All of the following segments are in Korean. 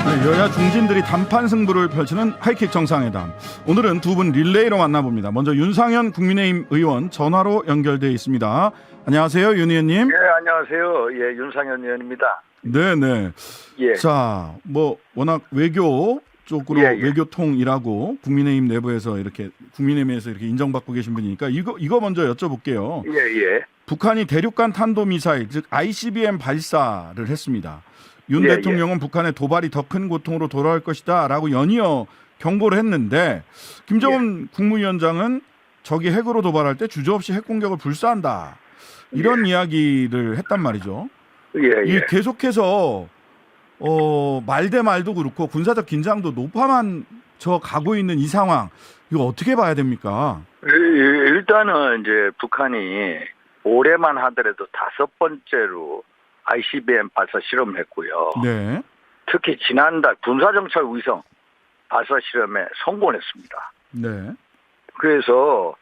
네, 여야 중진들이 단판 승부를 펼치는 하이킥 정상회담. 오늘은 두 분 릴레이로 만나봅니다. 먼저 윤상현 국민의힘 의원 전화로 연결돼 있습니다. 안녕하세요, 윤 의원님. 예, 안녕하세요. 예, 윤상현 의원입니다. 네네. 예. 자, 뭐 워낙 외교 쪽으로 예, 예. 외교통이라고 국민의힘 내부에서 이렇게 국민의힘에서 이렇게 인정받고 계신 분이니까 이거 먼저 여쭤볼게요. 예, 예. 북한이 대륙간 탄도미사일 즉 ICBM 발사를 했습니다. 윤 예, 대통령은 북한의 도발이 더 큰 고통으로 돌아올 것이다라고 연이어 경고를 했는데 김정은 국무위원장은 적이 핵으로 도발할 때 주저없이 핵 공격을 불사한다. 이런 이야기를 했단 말이죠. 예, 예. 이 계속해서 말 대 말도 그렇고 군사적 긴장도 높아만 저 가고 있는 이 상황 이거 어떻게 봐야 됩니까? 일단은 이제 북한이 올해만 하더라도 5번째로 ICBM 발사 실험을 했고요. 네. 특히 지난달 군사정찰 위성 발사 실험에 성공했습니다. 네. 그래서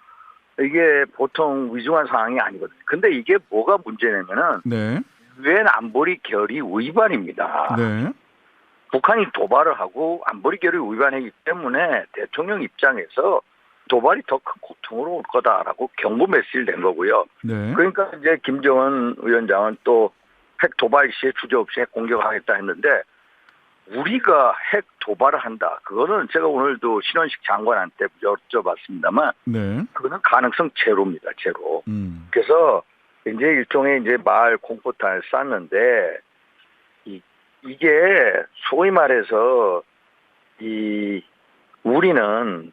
이게 보통 위중한 상황이 아니거든요. 근데 이게 뭐가 문제냐면은 네. 유엔 안보리 결의 위반입니다. 네. 북한이 도발을 하고 안보리 결의 위반이기 때문에 대통령 입장에서 도발이 더 큰 고통으로 올 거다라고 경고 메시지를 낸 거고요. 네. 그러니까 이제 김정은 위원장은 또 핵 도발 시에 주저없이 핵 공격하겠다 했는데 우리가 핵 도발을 한다. 그거는 제가 오늘도 신원식 장관한테 여쭤봤습니다만 네. 그거는 가능성 제로입니다. 제로. 그래서 이제 일종의 이제 마을 공포탄을 쐈는데 이게 소위 말해서 우리는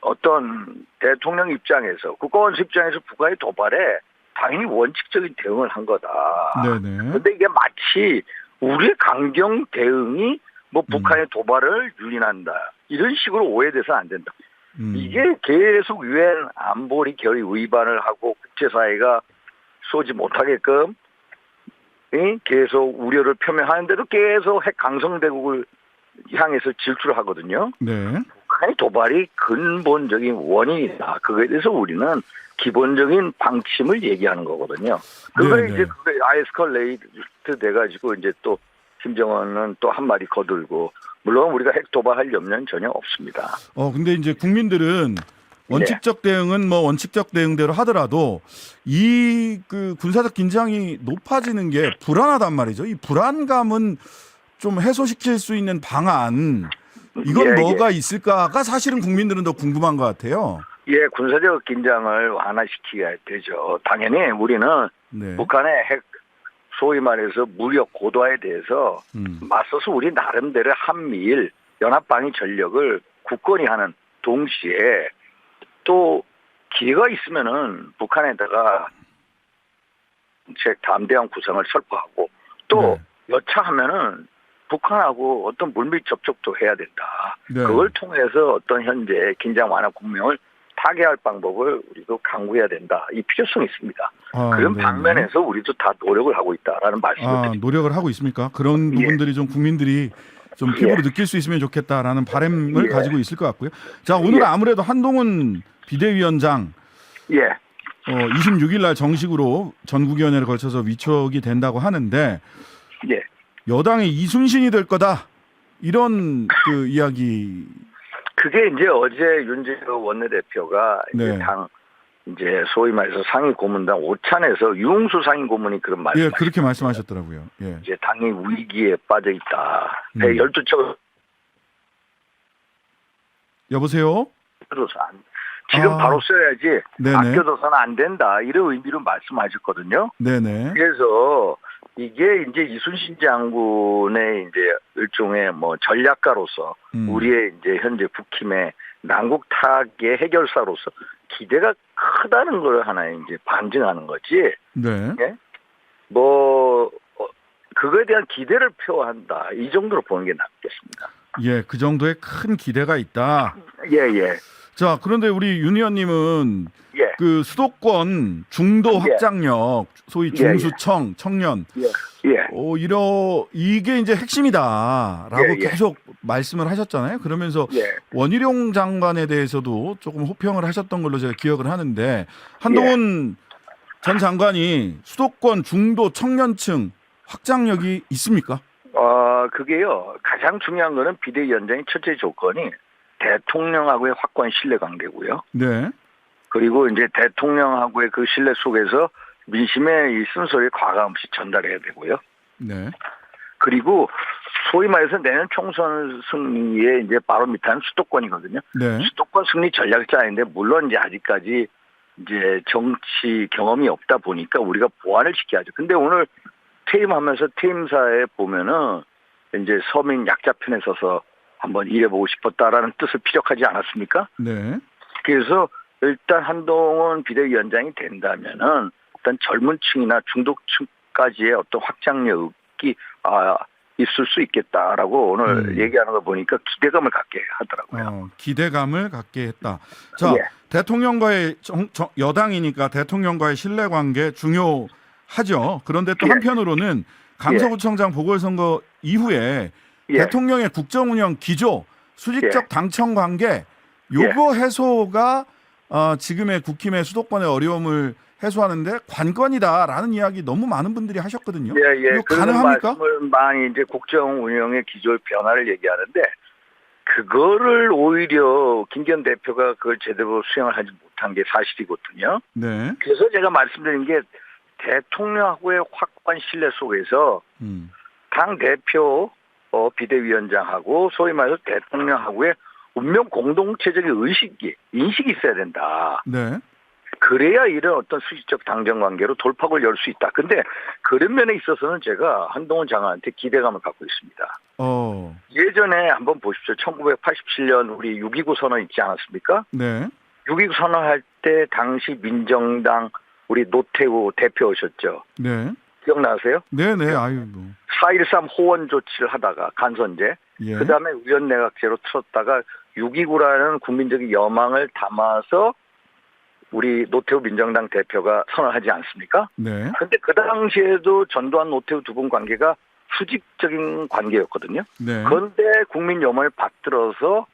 어떤 대통령 입장에서 국가원수 입장에서 북한의 도발에 당연히 원칙적인 대응을 한 거다. 네네. 그런데 이게 마치 우리의 강경 대응이 뭐 북한의 도발을 유인한다. 이런 식으로 오해돼서는 안 된다. 이게 계속 유엔 안보리 결의 위반을 하고 국제사회가 쏘지 못하게끔 계속 우려를 표명하는데도 계속 핵 강성대국을 향해서 질주를 하거든요. 네. 북한의 도발이 근본적인 원인이다. 그거에 대해서 우리는 기본적인 방침을 얘기하는 거거든요. 그거에 이제 그게 아이스컬레이트 돼가지고 이제 또 김정은은 또 한마디 거들고 물론 우리가 핵 도발할 염려는 전혀 없습니다. 근데 이제 국민들은 원칙적 대응은 뭐 원칙적 대응대로 하더라도 이 그 군사적 긴장이 높아지는 게 불안하단 말이죠. 이 불안감은 좀 해소시킬 수 있는 방안 이건 뭐가 있을까가 사실은 국민들은 더 궁금한 것 같아요. 예, 군사적 긴장을 완화시켜야 되죠. 당연히 우리는 북한의 핵 소위 말해서 무력 고도화에 대해서 맞서서 우리 나름대로 한미일 연합방위 전력을 굳건히 하는 동시에 또 기회가 있으면은 북한에다가 담대한 구상을 설파하고 또 여차하면은 북한하고 어떤 물밑 접촉도 해야 된다. 그걸 통해서 어떤 현재 긴장 완화 국면을 타개할 방법을 우리도 강구해야 된다. 이 필요성이 있습니다. 그런 방면에서 우리도 다 노력을 하고 있다라는 말씀을 드립니다. 노력을 하고 있습니까? 그런 부분들이 좀 국민들이 좀 피부로 느낄 수 있으면 좋겠다라는 바람을 가지고 있을 것 같고요. 자, 오늘은 아무래도 한동훈 비대위원장 26일 날 정식으로 전국위원회를 거쳐서 위촉이 된다고 하는데 여당의 이순신이 될 거다. 이런 그 이야기. 그게 이제 어제 윤재호 원내대표가 이제 소위 말해서 상임 고문단 오찬에서 유흥수 상임 고문이 그런 말씀. 예, 그렇게 말씀하셨더라고요. 예. 이제 당이 위기에 빠져 있다. 12척. 여보세요? 지금 바로 써야지 네네. 아껴둬서는 안 된다. 이런 의미로 말씀하셨거든요. 네네. 그래서 이게 이제 이순신 장군의 이제 일종의 뭐 전략가로서 우리의 이제 현재 북힘의 남북 타계 해결사로서 기대가 크다는 걸 하나 이제 반증하는 거지. 네. 예? 뭐 그거에 대한 기대를 표한다. 이 정도로 보는 게 낫겠습니다. 예, 그 정도의 큰 기대가 있다. 예. 자, 그런데 우리 윤 의원님은 그 수도권 중도 확장력, 소위 중수청, 청년, 이게 이제 핵심이다라고 계속 말씀을 하셨잖아요. 그러면서 원희룡 장관에 대해서도 조금 호평을 하셨던 걸로 제가 기억을 하는데 한동훈 전 장관이 수도권 중도 청년층 확장력이 있습니까? 그게요. 가장 중요한 거는 비대위원장의 첫째 조건이 대통령하고의 확고한 신뢰 관계고요. 네. 그리고 이제 대통령하고의 그 신뢰 속에서 민심의 이 쓴소리를 과감없이 전달해야 되고요. 네. 그리고 소위 말해서 내년 총선 승리에 이제 바로 밑에는 수도권이거든요. 네. 수도권 승리 전략자인데 물론 이제 아직까지 이제 정치 경험이 없다 보니까 우리가 보완을 시켜야죠. 근데 오늘 퇴임하면서 퇴임사에 보면은 이제 서민 약자 편에 서서 한번 일해보고 싶었다라는 뜻을 피력하지 않았습니까? 네. 그래서 일단 한동훈 비대위원장이 된다면은 일단 젊은 층이나 중도층까지의 어떤 확장력이 있을 수 있겠다라고 오늘 얘기하는 거 보니까 기대감을 갖게 하더라고요. 기대감을 갖게 했다. 자, 예. 대통령과의 여당이니까 대통령과의 신뢰관계 중요하죠. 그런데 또 예. 한편으로는 강서구청장 보궐선거 이후에 예. 대통령의 국정운영 기조, 수직적 예. 당청 관계 요거 해소가 지금의 국힘의 수도권의 어려움을 해소하는데 관건이다라는 이야기 너무 많은 분들이 하셨거든요. 예. 이거 가능합니까? 말씀을 많이 이제 국정 운영의 기조의 변화를 얘기하는데 그거를 오히려 김기현 대표가 그걸 제대로 수행을 하지 못한 게 사실이거든요. 네. 그래서 제가 말씀드린 게 대통령하고의 확고한 신뢰 속에서 당 대표 비대위원장하고 소위 말해서 대통령하고의 운명 공동체적인 인식이 있어야 된다. 네. 그래야 이런 어떤 수직적 당정 관계로 돌파구를 열 수 있다. 근데 그런 면에 있어서는 제가 한동훈 장관한테 기대감을 갖고 있습니다. 예전에 한번 보십시오. 1987년 우리 6.29 선언 있지 않았습니까? 네. 6.29 선언할 때 당시 민정당 우리 노태우 대표 오셨죠? 네. 기억나세요? 네네. 아유 뭐. 4.13 호원 조치를 하다가 간선제, 예. 그다음에 위원내각제로 틀었다가 6.29라는 국민적인 여망을 담아서 우리 노태우 민정당 대표가 선언하지 않습니까? 네. 그런데 그 당시에도 전두환 노태우 두 분 관계가 수직적인 관계였거든요. 네. 그런데 국민 여망을 받들어서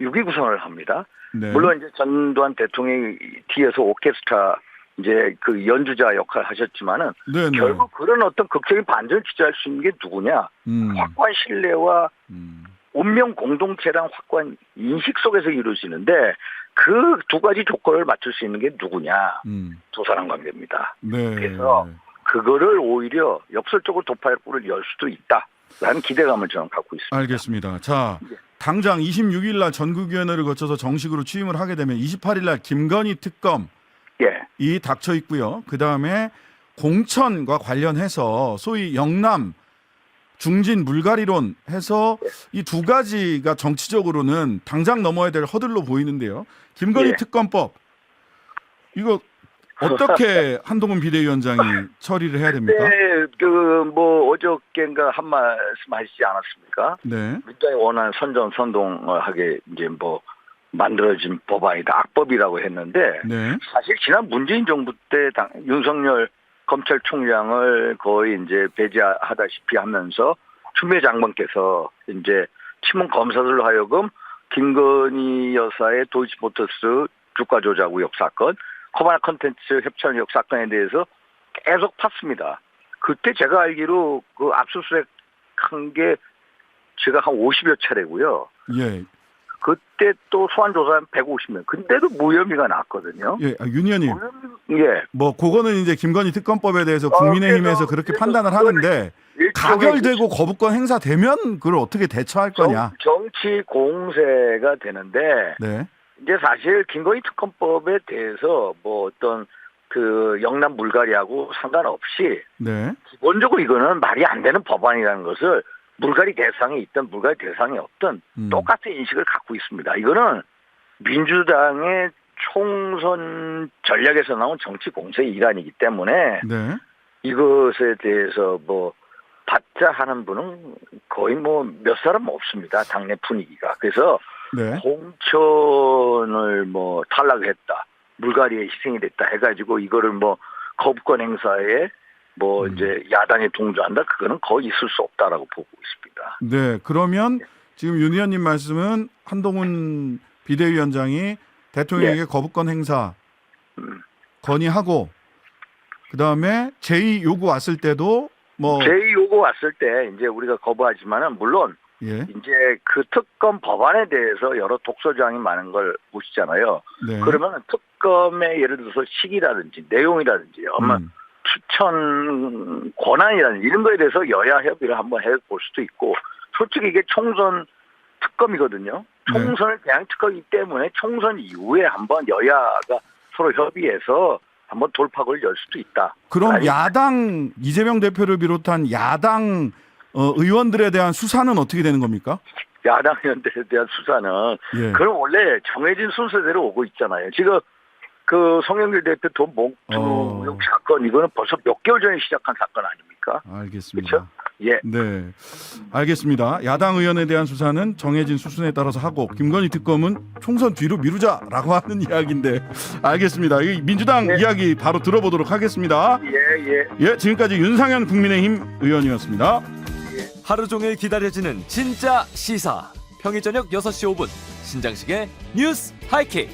6.29 선언을 합니다. 네. 물론 이제 전두환 대통령이 뒤에서 오케스트라 이제 그 연주자 역할을 하셨지만은 네네. 결국 그런 어떤 극적인 반전을 기초할 수 있는 게 누구냐? 확고한 신뢰와 운명 공동체랑 확고한 인식 속에서 이루어지는데 그 두 가지 조건을 맞출 수 있는 게 누구냐? 두 사람 관계입니다. 네. 그래서 그거를 오히려 역설적으로 돌파의 꿀을 열 수도 있다라는 기대감을 저는 갖고 있습니다. 알겠습니다. 자, 당장 26일 날 전국위원회를 거쳐서 정식으로 취임을 하게 되면 28일 날 김건희 특검 이 닥쳐 있고요. 그다음에 공천과 관련해서 소위 영남 중진 물갈이론 해서 이 두 가지가 정치적으로는 당장 넘어야 될 허들로 보이는데요. 김건희 특검법 이거 어떻게 한동훈 비대위원장이 처리를 해야 됩니까? 네, 뭐 어저께인가 한 말씀 하시지 않았습니까? 네. 민주당이 원하는 선동하게 이제 뭐 만들어진 법안이다, 악법이라고 했는데 네. 사실 지난 문재인 정부 때 윤석열 검찰총장을 거의 이제 배제하다시피 하면서 추미애 장관께서 이제 친문 검사들로 하여금 김건희 여사의 도이치모터스 주가 조작 의혹 사건, 코바나 컨텐츠 협찬 의혹 사건에 대해서 계속 팠습니다. 그때 제가 알기로 그 압수수색한 게 제가 한 50여 차례고요. 예. 그때 또 소환 조사한 150명. 근데도 무혐의가 났거든요. 예, 윤 의원님. 예. 뭐 그거는 이제 김건희 특검법에 대해서 국민의힘에서 그렇게 판단을 하는데 가결되고 거부권 행사되면 그걸 어떻게 대처할 거냐? 정치 공세가 되는데 네. 이제 사실 김건희 특검법에 대해서 뭐 어떤 그 영남 물갈이하고 상관없이 네. 기본적으로 이거는 말이 안 되는 법안이라는 것을 물갈이 대상이 있든 물갈이 대상이 없든 똑같은 인식을 갖고 있습니다. 이거는 민주당의 총선 전략에서 나온 정치 공세의 일환이기 때문에 네. 이것에 대해서 뭐 받자 하는 분은 거의 뭐 몇 사람 없습니다. 당내 분위기가. 그래서 네. 공천을 뭐 탈락했다, 물갈이에 희생이 됐다 해가지고 이거를 뭐 거부권 행사에 뭐 이제 야당에 동조한다, 그거는 거의 있을 수 없다라고 보고 있습니다. 네, 그러면 지금 윤 의원님 말씀은 한동훈 비대위원장이 대통령에게 거부권 행사 건의하고 그다음에 제의 요구 왔을 때도 뭐 제 요구 왔을 때 이제 우리가 거부하지만은 물론 예. 이제 그 특검 법안에 대해서 여러 독소조항이 많은 걸 보시잖아요. 네. 그러면 특검의 예를 들어서 시기라든지 내용이라든지 아마 추천 권한이라든지 이런 거에 대해서 여야 협의를 한번 해볼 수도 있고 솔직히 이게 총선 특검이거든요. 총선을 대한 특검이기 때문에 총선 이후에 한번 여야가 서로 협의해서 한번 돌파구를 열 수도 있다. 그럼 야당 이재명 대표를 비롯한 야당 의원들에 대한 수사는 어떻게 되는 겁니까? 야당 의원들에 대한 수사는 예. 그럼 원래 정해진 순서대로 오고 있잖아요. 지금 그 송영길 대표 돈 봉투 의혹 사건 이거는 벌써 몇 개월 전에 시작한 사건 아닙니까? 알겠습니다. 그렇죠? 예. 네, 알겠습니다. 야당 의원에 대한 수사는 정해진 수순에 따라서 하고 김건희 특검은 총선 뒤로 미루자라고 하는 이야기인데 알겠습니다. 이 민주당 이야기 바로 들어보도록 하겠습니다. 예, 지금까지 윤상현 국민의힘 의원이었습니다. 하루 종일 기다려지는 진짜 시사. 평일 저녁 6시 5분 신장식의 뉴스 하이킥.